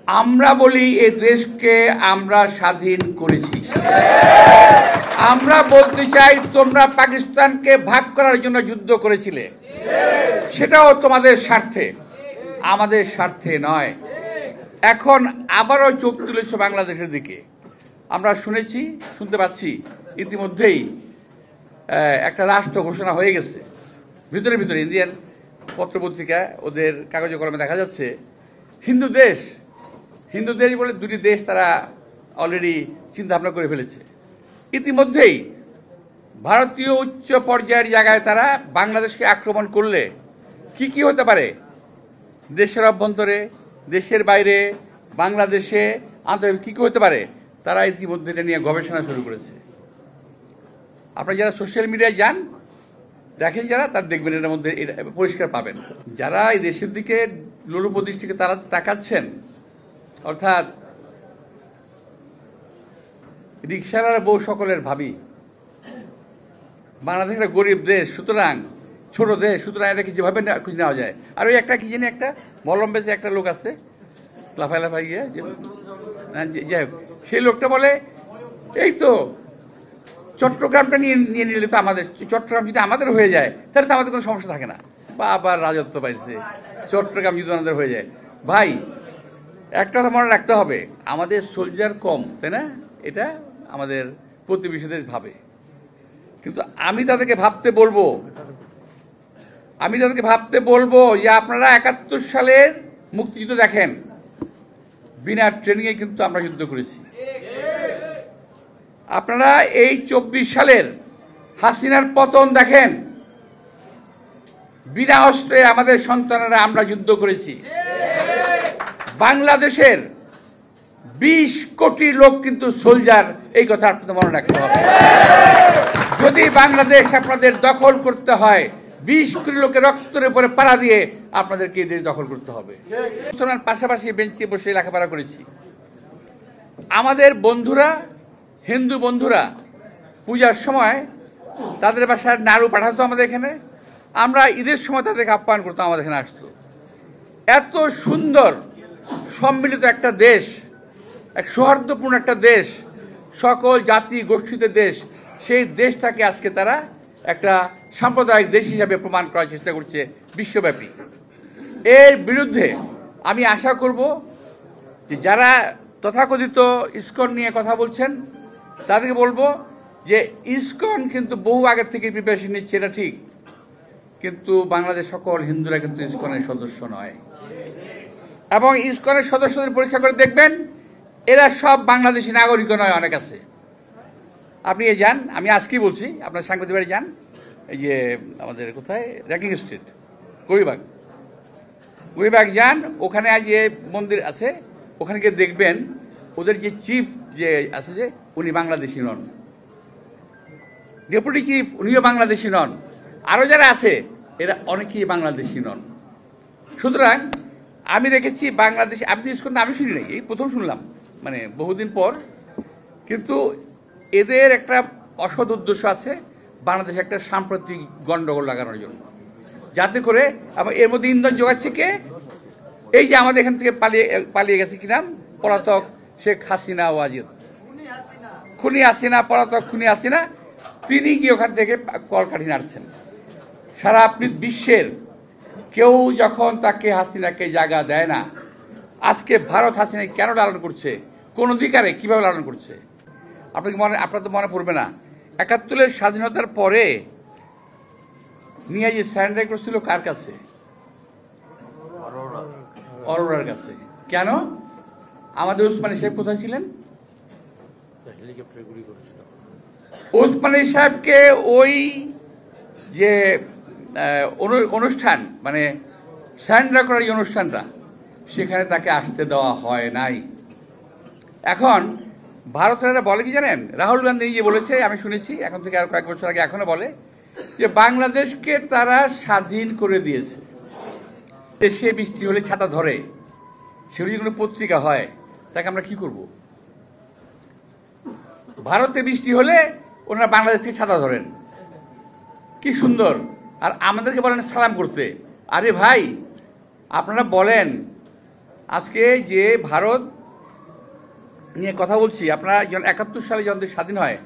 আমরা বলি এই দেশকে আমরা স্বাধীন করেছি। আমরা বলতে চাই তোমরা পাকিস্তানকে ভাগ করার জন্য যুদ্ধ করেছিলে, সেটাও তোমাদের স্বার্থে, আমাদের স্বার্থে নয়। এখন আবারও চোখ তুলেছে বাংলাদেশের দিকে। আমরা শুনতে পাচ্ছি ইতিমধ্যেই একটা রাষ্ট্র ঘোষণা হয়ে গেছে। ভিতরে ইন্ডিয়ান পত্রপত্রিকা ওদের কাগজে কলমে দেখা যাচ্ছে হিন্দু দেশ বলে দুটি দেশ তারা অলরেডি চিন্তা ভাবনা করে ফেলেছে। ইতিমধ্যেই ভারতীয় উচ্চ পর্যায়ের জায়গায় তারা বাংলাদেশকে আক্রমণ করলে কি হতে পারে, দেশের অভ্যন্তরে, দেশের বাইরে, বাংলাদেশে আন্তর্জাতিক কি হতে পারে, তারা ইতিমধ্যে এটা নিয়ে গবেষণা শুরু করেছে। আপনারা যারা সোশ্যাল মিডিয়ায় যান, দেখেন যারা, তার দেখবেন এটার মধ্যে এটা পরিষ্কার পাবেন। যারা এই দেশের দিকে লোলুপ দৃষ্টিকে তারা তাকাচ্ছেন, অর্থাৎ রিক্সার বউ সকলের ভাবি, বাংলাদেশ একটা গরিব দেশ, সুতরাং ছোট দেশ, সুতরাং এটাকে যেভাবে খুঁজে নেওয়া যায়। আর ওই একটা কি জানি একটা মলম বেঁচে একটা লোক আছে লাফাই গিয়ে, যাই হোক, সেই লোকটা বলে এই তো চট্টগ্রামটা নিয়ে নিলে তো আমাদের, চট্টগ্রাম যদি আমাদের হয়ে যায় তাহলে তো আমাদের কোনো সমস্যা থাকে না। বা আবার রাজত্ব পাইছে, চট্টগ্রাম যদি আমাদের হয়ে যায়। ভাই একটা কথা মনে রাখতে হবে, আমাদের সোলজার কম, তাই না? এটা আমাদের প্রতিবেশী দেশ ভাবে, কিন্তু আমি তাদেরকে ভাবতে বলবো যে আপনারা ৭১ সালের মুক্তিযুদ্ধ দেখেন, বিনা ট্রেনিংয়ে কিন্তু আমরা যুদ্ধ করেছি। আপনারা এই ২৪ সালের হাসিনার পতন দেখেন, বিনা অস্ত্রে আমাদের সন্তানেরা আমরা যুদ্ধ করেছি। বাংলাদেশের ২০ কোটি লোক কিন্তু সোলজার, এই কথা আপনাদের মনে রাখতে হবে। যদি বাংলাদেশ আপনাদের দখল করতে হয়, ২০ কোটি লোকের রক্তের উপরে পাড়া দিয়ে আপনাদেরকে এই দেশ দখল করতে হবে। মুসলমান পাশাপাশি বেঞ্চে বসে লেখাপড়া করেছি। আমাদের বন্ধুরা, হিন্দু বন্ধুরা পূজার সময় তাদের বাসায় নাড়ু পাঠাতো আমাদের এখানে, আমরা ঈদের সময় তাদেরকে আপ্যায়ন করতাম, আমাদের এখানে আসতো। এত সুন্দর সম্মিলিত একটা দেশ, এক সৌহার্দ্যপূর্ণ একটা দেশ, সকল জাতি গোষ্ঠীতে দেশ, সেই দেশটাকে আজকে তারা একটা সাম্প্রদায়িক দেশ হিসাবে প্রমাণ করার চেষ্টা করছে বিশ্বব্যাপী। এর বিরুদ্ধে আমি আশা করব যে যারা তথাকথিত ইসকন নিয়ে কথা বলছেন তাদেরকে বলবো যে ইসকন কিন্তু বহু আগের থেকে প্রিপারেশন নিচ্ছে, এটা ঠিক, কিন্তু বাংলাদেশ সকল হিন্দুরা কিন্তু ইসকনের সদস্য নয়। এবং ইসকনের সদস্যদের পরীক্ষা করে দেখবেন এরা সব বাংলাদেশি নাগরিক নয়, অনেক আছে। আপনি যান, আমি আজকেই বলছি, আপনার সাংবাদিক বাড়ি যান, এই যে আমাদের কোথায় র্যাকিং স্ট্রিট, গরিবাগ যান, ওখানে যে মন্দির আছে ওখানে গিয়ে দেখবেন ওদের যে চিফ যে আছে, যে উনি বাংলাদেশি নন, ডেপুটি চিফ উনিও বাংলাদেশি নন, আরও যারা আছে এরা অনেকেই বাংলাদেশি নন। সুতরাং আমি দেখেছি বাংলাদেশে, আমি তো ইসকন আমি শুনি নাই, এই প্রথম শুনলাম, মানে বহুদিন পর। কিন্তু এদের একটা অসৎ উদ্দেশ্য আছে, বাংলাদেশে একটা সাম্প্রতিক গণ্ডগোল লাগানোর জন্য, যাতে করে আবার এর মধ্যে ইন্ধন যোগাচ্ছে কে, এই যে আমাদের এখান থেকে পালিয়ে গেছে কি নাম, পলাতক শেখ হাসিনা ওয়াজিদ, খুনি হাসিনা, পলাতক খুনি হাসিনা, তিনি গিয়ে ওখান থেকে কলকাঠি নাড়ছেন। সারা আপনি বিশ্বের কেউ যখন তাকে হাসিনাকে জায়গা দেয় না, আজকে ভারত হাসিনাকে কেন লালন করছে, কোন অধিকারে, কিভাবে লালন করছে, আপনার তো মনে পড়বে না, ৭১ স্বাধীনতার পরে নিয়ে যে স্যারেন্ডার করছিল কার কাছে, অরোরার কাছে। কেন? আমাদের ওসমানী সাহেব কোথায় ছিলেন? ওসমানী সাহেবকে ওই যে অনুষ্ঠান, মানে স্যারেন্ডার করার যে অনুষ্ঠানটা, সেখানে তাকে আসতে দেওয়া হয় নাই। এখন ভারতেরা বলে কি জানেন, রাহুল গান্ধী নিজে বলেছে, আমি শুনেছি এখন থেকে আরো কয়েক বছর আগে, এখনো বলে যে বাংলাদেশকে তারা স্বাধীন করে দিয়েছে। দেশে বৃষ্টি হলে ছাতা ধরে, সেগুলো যদি কোনো পত্রিকা হয় তাকে আমরা কি করব? ভারতে বৃষ্টি হলে ওনারা বাংলাদেশ থেকে ছাতা ধরেন, কি সুন্দর। আর আমাদেরকে বলেন সালাম করতে। আরে ভাই, আপনারা বলেন আজকে যে ভারত নিয়ে কথা বলছি, আপনারা 71 সালে যখন দেশ স্বাধীন হয়